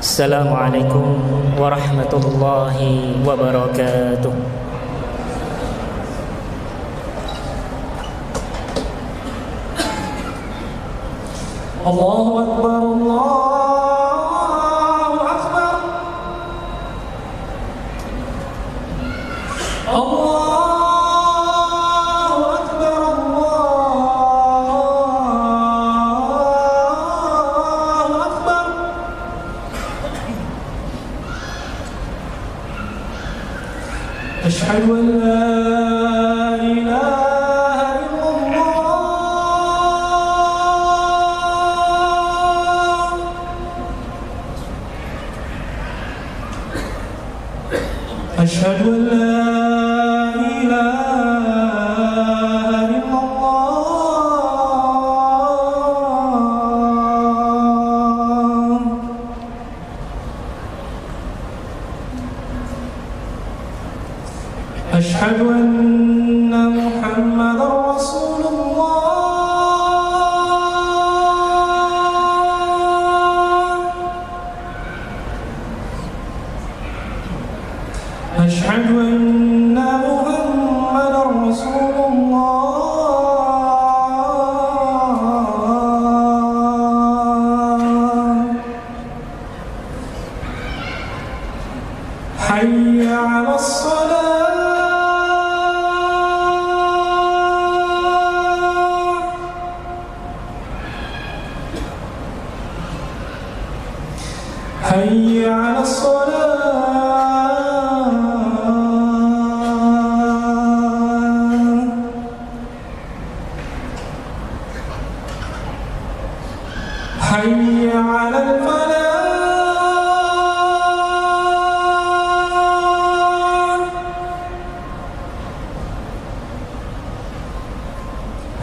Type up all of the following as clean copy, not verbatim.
Assalamualaikum warahmatullahi wabarakatuh. Allahu Akbar, Allahu Akbar, Allahu Akbar, Allahu Akbar. Asyhadu an la ilaha illallah. Asyhadu an la ilaha illallah. Asyhadu anna Muhammadar Rasulullah. Asyhadu anna Muhammadar Rasulullah. Hayya 'alas shalah. Hayya 'alas shalah. Hayya 'alal falah.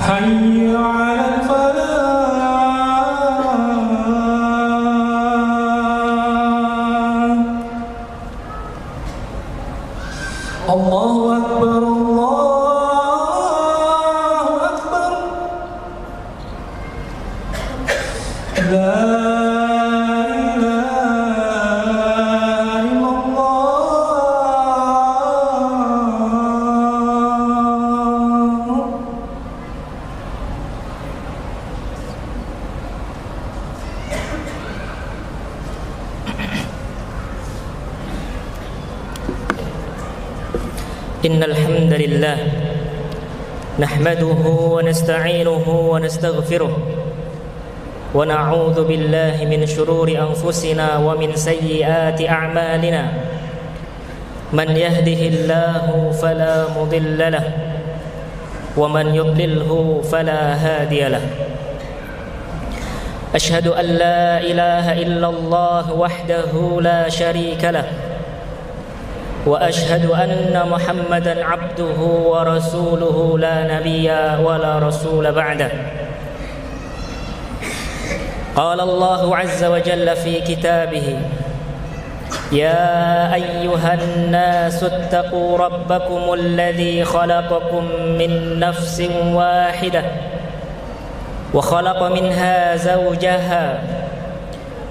Hayya 'alal falah. Allahu Akbar, Allahu Akbar. La ilaha illallah. Innal hamdalillah nahmaduhu wa nasta'inuhu wa nastaghfiruh wa na'udzu billahi min shururi anfusina wa min sayyiati a'malina. Man yahdihillahu fala mudilla lahu wa man yudlilhu fala hadiya lahu. Ashhadu an la ilaha illallah wahdahu la syarika lahu wa ashhadu anna Muhammadan abduhu wa rasuluhu la nabiyya wa la rasula ba'dah. Qala Allahu azza wa jalla fi kitabih: Ya ayyuhan nasu ittaqu rabbakumul ladzi khalaqakum min nafsin wahidah wa khalaqa minha zawjaha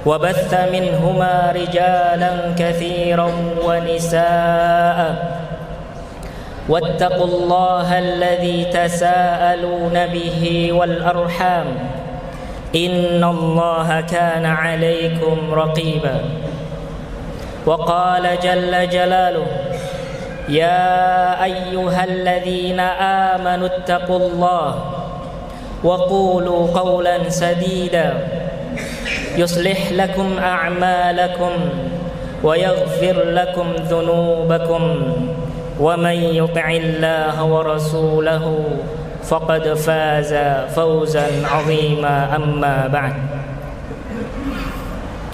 وبث منهما رجالا كثيرا ونساء واتقوا الله الذي تساءلون به والأرحام إن الله كان عليكم رقيبا. وقال جل جلاله: يا أيها الذين آمنوا اتقوا الله وقولوا قولا سديدا يصلح لكم أعمالكم ويغفر لكم ذنوبكم ومن يطع الله ورسوله فقد فاز فوزا عظيما. أما بعد.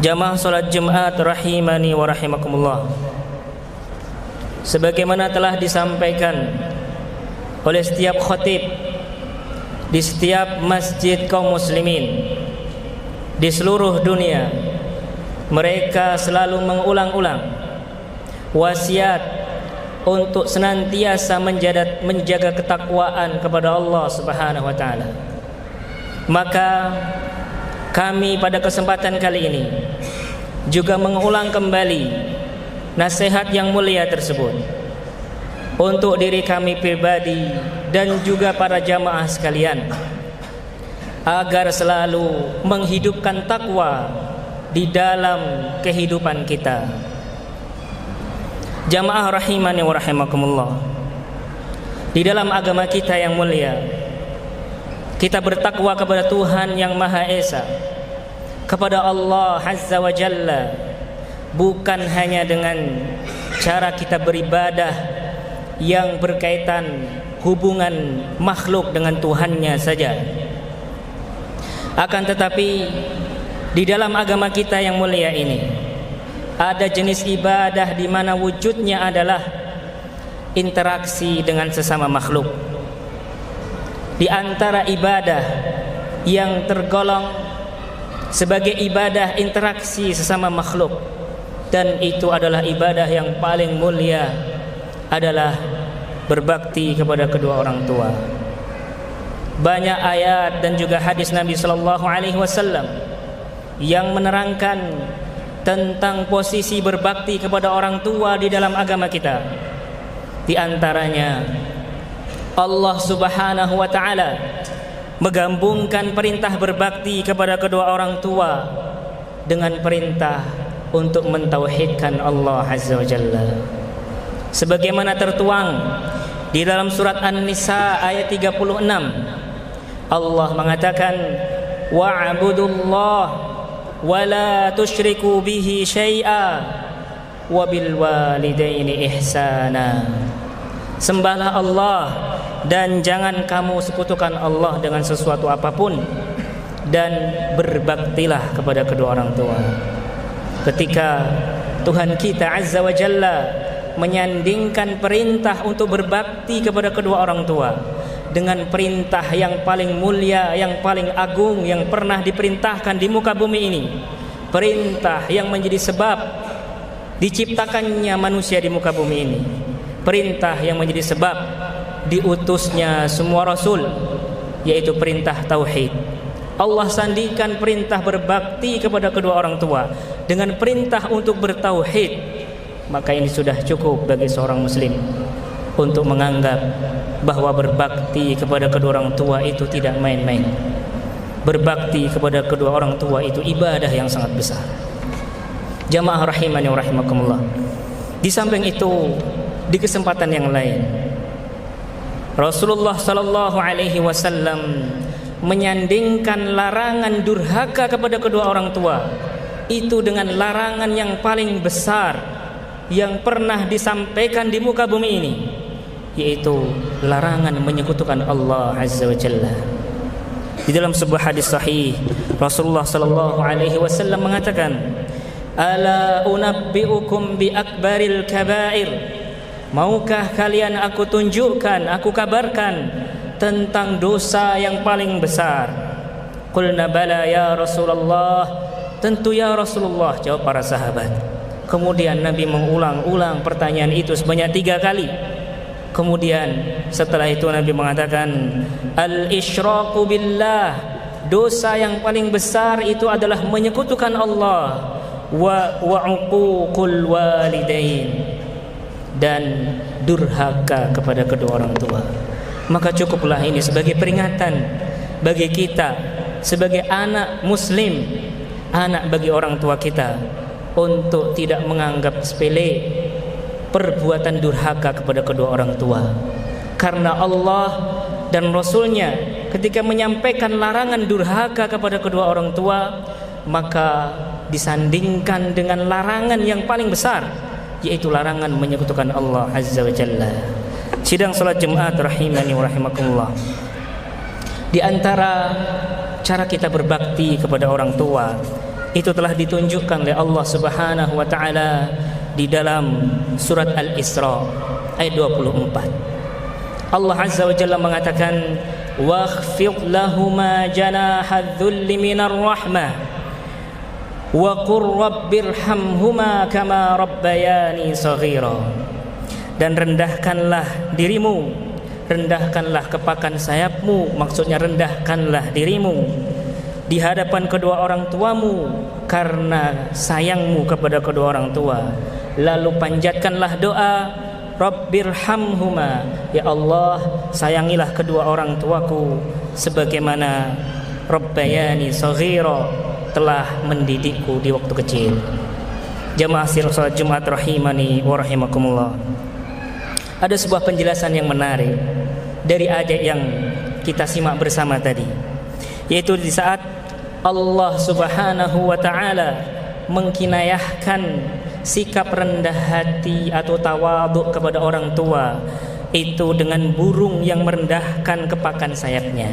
Jamaah salat Jumat rahimani wa rahimakumullah. Sebagaimana telah disampaikan oleh setiap khatib di setiap masjid kaum muslimin di seluruh dunia, mereka selalu mengulang-ulang wasiat untuk senantiasa menjaga ketakwaan kepada Allah Subhanahu wa taala. Maka kami pada kesempatan kali ini juga mengulang kembali nasihat yang mulia tersebut untuk diri kami pribadi dan juga para jamaah sekalian, agar selalu menghidupkan takwa di dalam kehidupan kita. Jamaah rahimani wa rahimakumullah, di dalam agama kita yang mulia, kita bertakwa kepada Tuhan yang Maha Esa, kepada Allah Azza wa Jalla, bukan hanya dengan cara kita beribadah yang berkaitan hubungan makhluk dengan Tuhannya saja, akan tetapi di dalam agama kita yang mulia ini ada jenis ibadah di mana wujudnya adalah interaksi dengan sesama makhluk. Di antara ibadah yang tergolong sebagai ibadah interaksi sesama makhluk, dan itu adalah ibadah yang paling mulia, adalah berbakti kepada kedua orang tua. Banyak ayat dan juga hadis Nabi sallallahu alaihi wasallam yang menerangkan tentang posisi berbakti kepada orang tua di dalam agama kita. Di antaranya Allah Subhanahu wa taala menggabungkan perintah berbakti kepada kedua orang tua dengan perintah untuk mentauhidkan Allah Azza wa Jalla. Sebagaimana tertuang di dalam surat An-Nisa ayat 36, Allah mengatakan, wa'budullah wa la tusyriku bihi syai'a wa bil walidaini ihsana. Sembahlah Allah dan jangan kamu sekutukan Allah dengan sesuatu apapun, dan berbaktilah kepada kedua orang tua. Ketika Tuhan kita Azza wa Jalla menyandingkan perintah untuk berbakti kepada kedua orang tua dengan perintah yang paling mulia, yang paling agung yang pernah diperintahkan di muka bumi ini, perintah yang menjadi sebab diciptakannya manusia di muka bumi ini, perintah yang menjadi sebab diutusnya semua rasul, yaitu perintah tauhid. Allah sandikan perintah berbakti kepada kedua orang tua dengan perintah untuk bertauhid. Maka ini sudah cukup bagi seorang muslim untuk menganggap bahwa berbakti kepada kedua orang tua itu tidak main-main. Berbakti kepada kedua orang tua itu ibadah yang sangat besar. Jamaah rahimani wa rahimakumullah. Di samping itu, di kesempatan yang lain, Rasulullah sallallahu alaihi wasallam menyandingkan larangan durhaka kepada kedua orang tua itu dengan larangan yang paling besar yang pernah disampaikan di muka bumi ini, yaitu larangan menyekutukan Allah Azza wa Jalla. Di dalam sebuah hadis sahih, Rasulullah sallallahu alaihi wasallam mengatakan, "Ala unabbiukum bi akbaril kabair." Maukah kalian aku tunjukkan, aku kabarkan tentang dosa yang paling besar? Qulna bala ya Rasulullah. Tentu ya Rasulullah, jawab para sahabat. Kemudian Nabi mengulang-ulang pertanyaan itu sebanyak 3 kali. Kemudian setelah itu Nabi mengatakan, al-isyraku billah, dosa yang paling besar itu adalah menyekutukan Allah, wa uququl walidain, dan durhaka kepada kedua orang tua. Maka cukuplah ini sebagai peringatan bagi kita sebagai anak muslim, anak bagi orang tua kita, untuk tidak menganggap sepele perbuatan durhaka kepada kedua orang tua. Karena Allah dan Rasulnya ketika menyampaikan larangan durhaka kepada kedua orang tua, maka disandingkan dengan larangan yang paling besar, yaitu larangan menyekutukan Allah Azza wa Jalla. Sidang salat Jumat rahimani wa rahimakumullah, di antara cara kita berbakti kepada orang tua itu telah ditunjukkan oleh Allah Subhanahu wa taala di dalam surat Al-Isra ayat 24. Allah Azza wa Jalla mengatakan, wakhfid lahuma janahadh-dhulli minar rahmah wa qur rabbirhamhuma kama rabbayani shaghira. Dan rendahkanlah dirimu, rendahkanlah kepakan sayapmu, maksudnya rendahkanlah dirimu, di hadapan kedua orang tuamu karena sayangmu kepada kedua orang tua. Lalu panjatkanlah doa, Rabbirhamhuma, ya Allah sayangilah kedua orang tuaku sebagaimana Rabbayani shaghira, telah mendidikku di waktu kecil. Jamaah salat Jumat rahimani wa rahimakumullah. Ada sebuah penjelasan yang menarik dari ayat yang kita simak bersama tadi, yaitu di saat Allah Subhanahu wa taala mengkinayahkan sikap rendah hati atau tawadhu kepada orang tua itu dengan burung yang merendahkan kepakan sayapnya.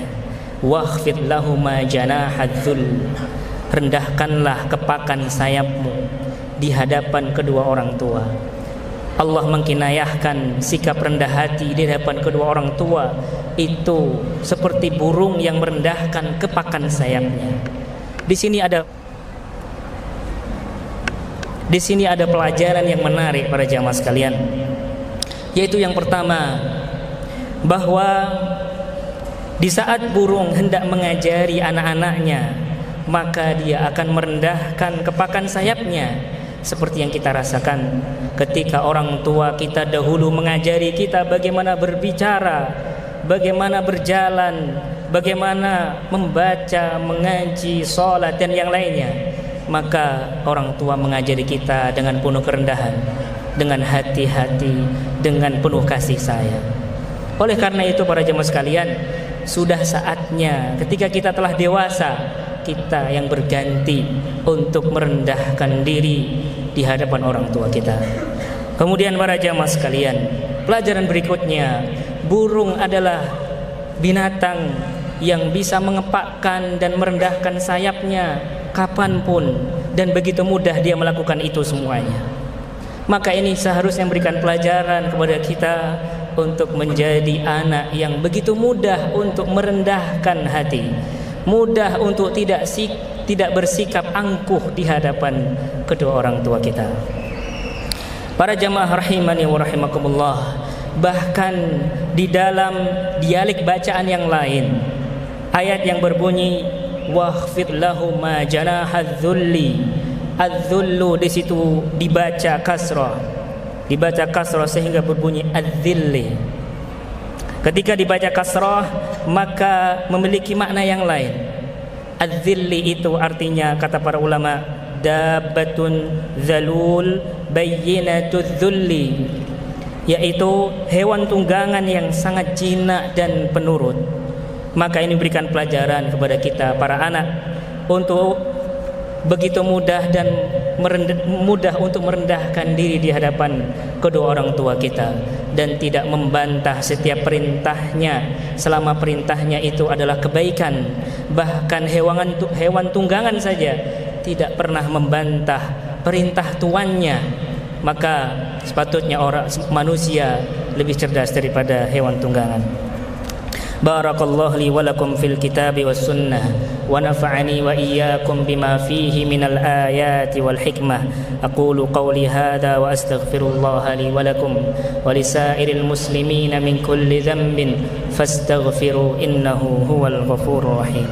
Wakhfid lahuma janahadzul, rendahkanlah kepakan sayapmu di hadapan kedua orang tua. Allah mengkinayahkan sikap rendah hati di hadapan kedua orang tua itu seperti burung yang merendahkan kepakan sayapnya. Di sini ada pelajaran yang menarik para jamaah sekalian, yaitu yang pertama, bahwa di saat burung hendak mengajari anak-anaknya, maka dia akan merendahkan kepakan sayapnya, seperti yang kita rasakan ketika orang tua kita dahulu mengajari kita bagaimana berbicara, bagaimana berjalan, bagaimana membaca, mengaji, sholat dan yang lainnya. Maka orang tua mengajari kita dengan penuh kerendahan, dengan hati-hati, dengan penuh kasih sayang. Oleh karena itu para jemaah sekalian, sudah saatnya ketika kita telah dewasa, kita yang berganti untuk merendahkan diri di hadapan orang tua kita. Kemudian para jamaah sekalian, pelajaran berikutnya, burung adalah binatang yang bisa mengepakkan dan merendahkan sayapnya kapanpun, dan begitu mudah dia melakukan itu semuanya. Maka ini seharusnya memberikan pelajaran kepada kita untuk menjadi anak yang begitu mudah untuk merendahkan hati, mudah untuk tidak bersikap angkuh di hadapan kedua orang tua kita. Para jamaah rahimani wa rahimakumullah, bahkan di dalam dialek bacaan yang lain, ayat yang berbunyi wakhfid lahuma janahadzulli, adzullu di situ dibaca kasrah, sehingga berbunyi adzilli. Ketika dibaca kasrah maka memiliki makna yang lain. Adzilli itu artinya, kata para ulama, dabbatun zalul bayyinatudz zulli, yaitu hewan tunggangan yang sangat jinak dan penurut. Maka ini berikan pelajaran kepada kita para anak untuk begitu mudah dan mudah untuk merendahkan diri di hadapan kedua orang tua kita, dan tidak membantah setiap perintahnya selama perintahnya itu adalah kebaikan. Bahkan hewan tunggangan saja tidak pernah membantah perintah tuannya. Maka sepatutnya manusia lebih cerdas daripada hewan tunggangan. Barakallahu li wa lakum fil kitabi was sunnah wa nafa'ani wa iyyakum bima fihi minal ayati wal hikmah. Aqulu qawli hadha wa astaghfirullaha li wa lakum wa lisairil muslimina min kulli dhanbin fastaghfiru innahu huwal ghafurur rahim.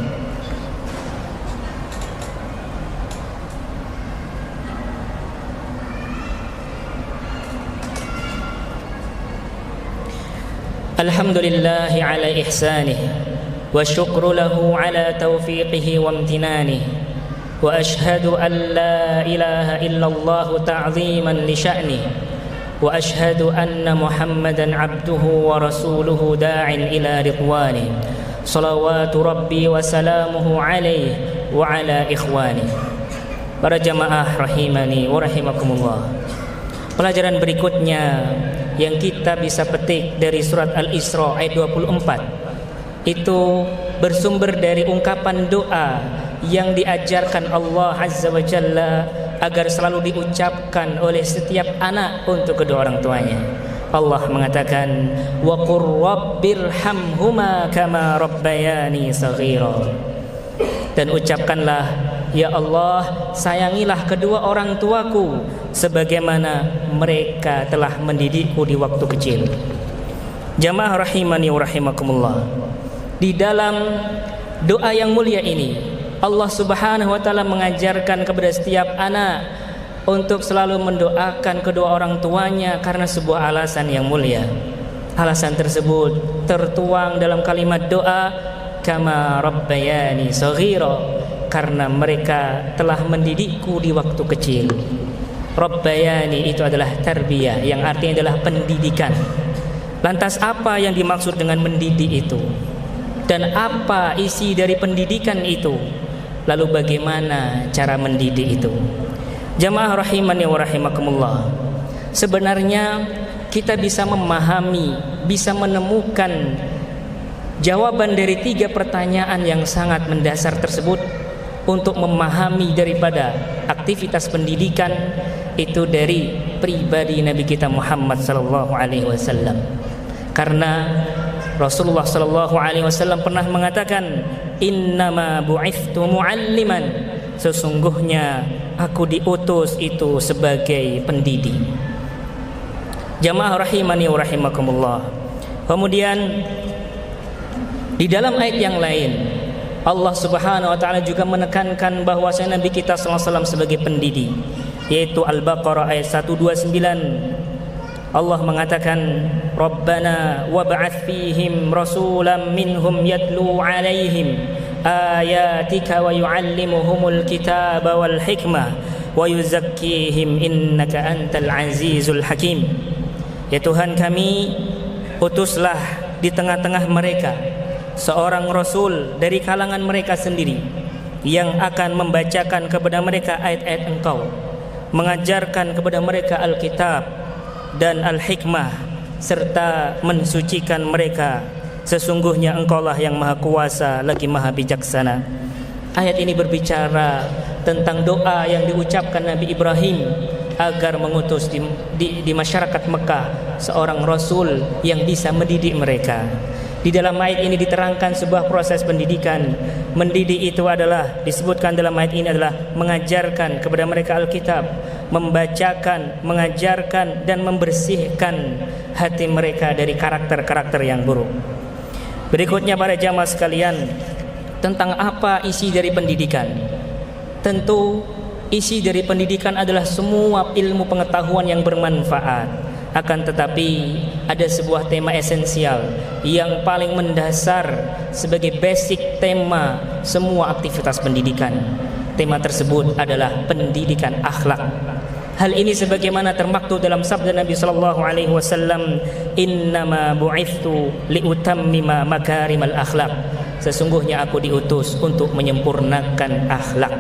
Alhamdulillahi ala ihsanih wa syukru lahu ala taufiqihi wa amtinanihi wa ashhadu an la ilaha illallah ta'ziman li sya'nihi wa ashhadu anna Muhammadan abduhu wa rasuluhu da'in ila ridwanihi salawatu rabbi wa salamuhu alaihi wa ala ikhwanihi. Para jamaah rahimani wa rahimakumullah, pelajaran berikutnya yang kita bisa petik dari surat Al-Isra ayat 24 itu bersumber dari ungkapan doa yang diajarkan Allah Azza wa Jalla agar selalu diucapkan oleh setiap anak untuk kedua orang tuanya. Allah mengatakan wa qur rabbirhamhuma kama rabbayani shaghira, dan ucapkanlah, ya Allah sayangilah kedua orang tuaku sebagaimana mereka telah mendidikku di waktu kecil. Jamaah rahimani wa rahimakumullah, di dalam doa yang mulia ini Allah Subhanahu wa taala mengajarkan kepada setiap anak untuk selalu mendoakan kedua orang tuanya karena sebuah alasan yang mulia. Alasan tersebut tertuang dalam kalimat doa, kama rabbayani shaghira, karena mereka telah mendidikku di waktu kecil. Rabbayani itu adalah tarbiyah, yang artinya adalah pendidikan. Lantas apa yang dimaksud dengan mendidik itu? Dan apa isi dari pendidikan itu? Lalu bagaimana cara mendidik itu? Jamaah rahimani wa rahimakumullah. Sebenarnya kita bisa memahami, bisa menemukan jawaban dari 3 pertanyaan yang sangat mendasar tersebut untuk memahami daripada aktivitas pendidikan itu dari pribadi Nabi kita Muhammad sallallahu alaihi wasallam. Karena Rasulullah sallallahu alaihi wasallam pernah mengatakan, innama bu'ithtu mu'alliman, sesungguhnya aku diutus itu sebagai pendidik. Jamaah rahimani wa rahimakumullah. Kemudian di dalam ayat yang lain Allah Subhanahu wa taala juga menekankan bahwasanya Nabi kita sallallahu alaihi wasallam sebagai pendidik, yaitu Al-Baqarah ayat 129. Allah mengatakan, Rabbana wab'ats fihim rasulan minhum yatlu 'alaihim ayatika wa yu'allimuhumul kitaba wal hikmah wa yuzakkihim innaka antal azizul hakim. Ya Tuhan kami, utuslah di tengah-tengah mereka seorang rasul dari kalangan mereka sendiri yang akan membacakan kepada mereka ayat-ayat Engkau, mengajarkan kepada mereka Alkitab dan Al-Hikmah, serta mensucikan mereka. Sesungguhnya Engkaulah yang Maha Kuasa lagi Maha Bijaksana. Ayat ini berbicara tentang doa yang diucapkan Nabi Ibrahim agar mengutus di masyarakat Mekah seorang rasul yang bisa mendidik mereka. Di dalam ayat ini diterangkan sebuah proses pendidikan. Mendidik itu adalah, disebutkan dalam ayat ini adalah mengajarkan kepada mereka Alkitab, membacakan, mengajarkan, dan membersihkan hati mereka dari karakter-karakter yang buruk. Berikutnya para jamaah sekalian, tentang apa isi dari pendidikan. Tentu isi dari pendidikan adalah semua ilmu pengetahuan yang bermanfaat. Akan tetapi ada sebuah tema esensial yang paling mendasar sebagai basic tema semua aktivitas pendidikan. Tema tersebut adalah pendidikan akhlak. Hal ini sebagaimana termaktub dalam sabda Nabi sallallahu alaihi wasallam, innama bu'ithtu liutammima makarimal akhlak. Sesungguhnya aku diutus untuk menyempurnakan akhlak.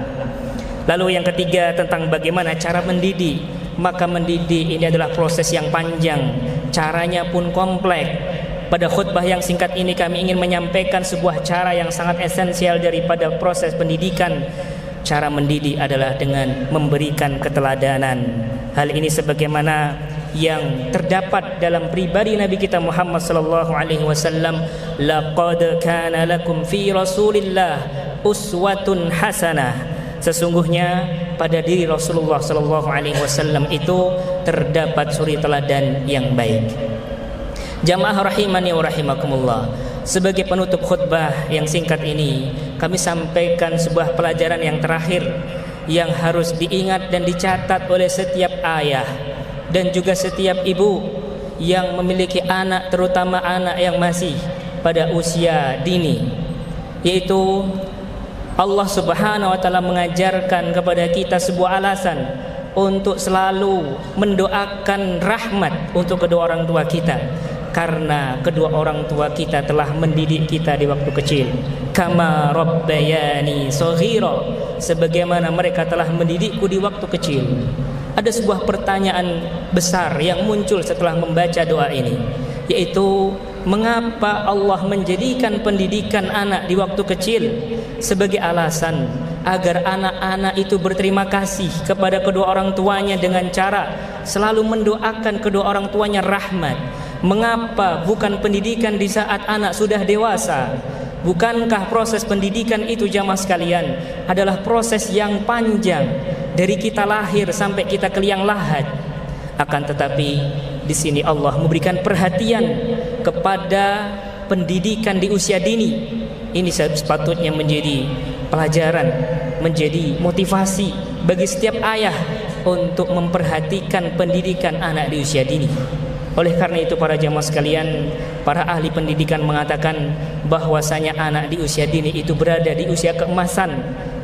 Lalu yang ketiga tentang bagaimana cara mendidik. Maka mendidik ini adalah proses yang panjang, caranya pun kompleks. Pada khutbah yang singkat ini kami ingin menyampaikan sebuah cara yang sangat esensial daripada proses pendidikan. Cara mendidik adalah dengan memberikan keteladanan. Hal ini sebagaimana yang terdapat dalam pribadi Nabi kita Muhammad sallallahu alaihi wasallam, laqad kana lakum fi Rasulillah uswatun hasanah. Sesungguhnya pada diri Rasulullah sallallahu alaihi wasallam itu terdapat suri teladan yang baik. Jamaah rahimani wa rahimakumullah. Sebagai penutup khutbah yang singkat ini, kami sampaikan sebuah pelajaran yang terakhir yang harus diingat dan dicatat oleh setiap ayah dan juga setiap ibu yang memiliki anak, terutama anak yang masih pada usia dini, yaitu Allah Subhanahu wa taala mengajarkan kepada kita sebuah alasan untuk selalu mendoakan rahmat untuk kedua orang tua kita, karena kedua orang tua kita telah mendidik kita di waktu kecil. Kama rabbayani shaghira, sebagaimana mereka telah mendidikku di waktu kecil. Ada sebuah pertanyaan besar yang muncul setelah membaca doa ini, yaitu mengapa Allah menjadikan pendidikan anak di waktu kecil sebagai alasan agar anak-anak itu berterima kasih kepada kedua orang tuanya dengan cara selalu mendoakan kedua orang tuanya rahmat. Mengapa bukan pendidikan di saat anak sudah dewasa? Bukankah proses pendidikan itu jamaah sekalian adalah proses yang panjang dari kita lahir sampai kita ke liang lahat? Akan tetapi di sini Allah memberikan perhatian kepada pendidikan di usia dini. Ini sepatutnya menjadi pelajaran, menjadi motivasi bagi setiap ayah untuk memperhatikan pendidikan anak di usia dini. Oleh karena itu para jamaah sekalian, para ahli pendidikan mengatakan bahwasanya anak di usia dini itu berada di usia keemasan,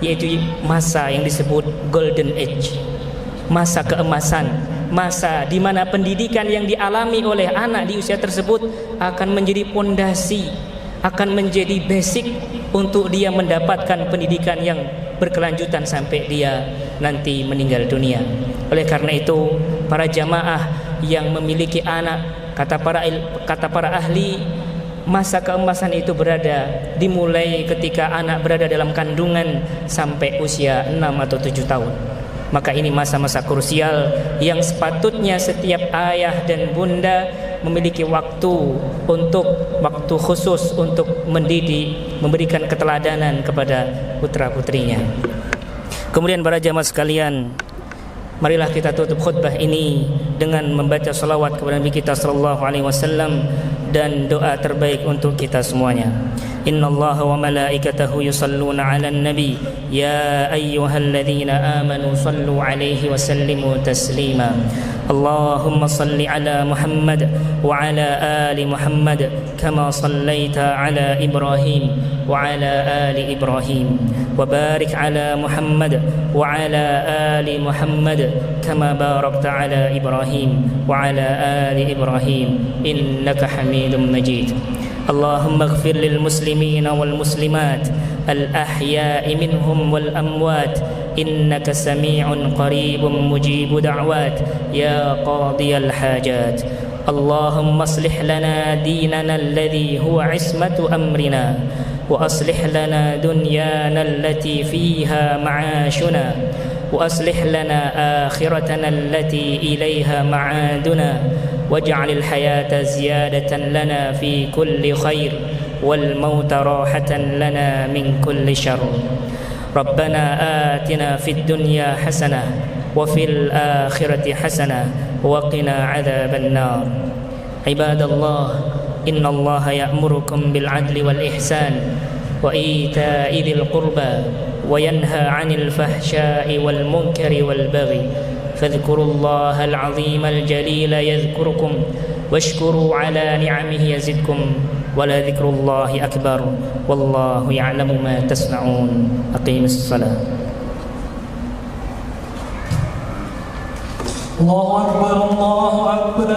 yaitu masa yang disebut golden age, masa keemasan, masa di mana pendidikan yang dialami oleh anak di usia tersebut akan menjadi pondasi, akan menjadi basic untuk dia mendapatkan pendidikan yang berkelanjutan sampai dia nanti meninggal dunia. Oleh karena itu para jamaah yang memiliki anak, kata para ahli, masa keemasan itu berada dimulai ketika anak berada dalam kandungan sampai usia 6 atau 7 tahun. Maka ini masa-masa krusial yang sepatutnya setiap ayah dan bunda memiliki waktu khusus untuk mendidik, memberikan keteladanan kepada putra-putrinya. Kemudian para jamaah sekalian, marilah kita tutup khutbah ini dengan membaca salawat kepada Nabi kita sallallahu alaihi wasallam dan doa terbaik untuk kita semuanya. Innallaha wa malaikatahu yusalluna 'alan nabi ya ayyuhalladzina amanu sallu 'alaihi wa sallimu taslima. Allahumma salli 'ala Muhammad wa 'ala ali Muhammad kama sallaita 'ala Ibrahim wa 'ala ali Ibrahim wa barik 'ala Muhammad wa 'ala ali Muhammad kama barakta 'ala Ibrahim wa 'ala ali Ibrahim innaka Hamidum Majid. اللهم اغفر للمسلمين والمسلمات الأحياء منهم والأموات إنك سميع قريب مجيب دعوات يا قاضي الحاجات. اللهم اصلح لنا ديننا الذي هو عصمة أمرنا وأصلح لنا دنيانا التي فيها معاشنا وأصلح لنا آخرتنا التي إليها معادنا واجعل الحياة زيادة لنا في كل خير والموت راحة لنا من كل شر. ربنا آتنا في الدنيا حسنة وفي الآخرة حسنة وقنا عذاب النار. عباد الله إن الله يأمركم بالعدل والإحسان وإيتاء ذي القربى وينهى عن الفحشاء والمنكر والبغي فاذكروا الله العظيم الجليل يذكركم واشكروا على نعمه يزدكم ولذكر الله أكبر والله يعلم ما تصنعون. أقيم الصلاة. الله أكبر الله أكبر.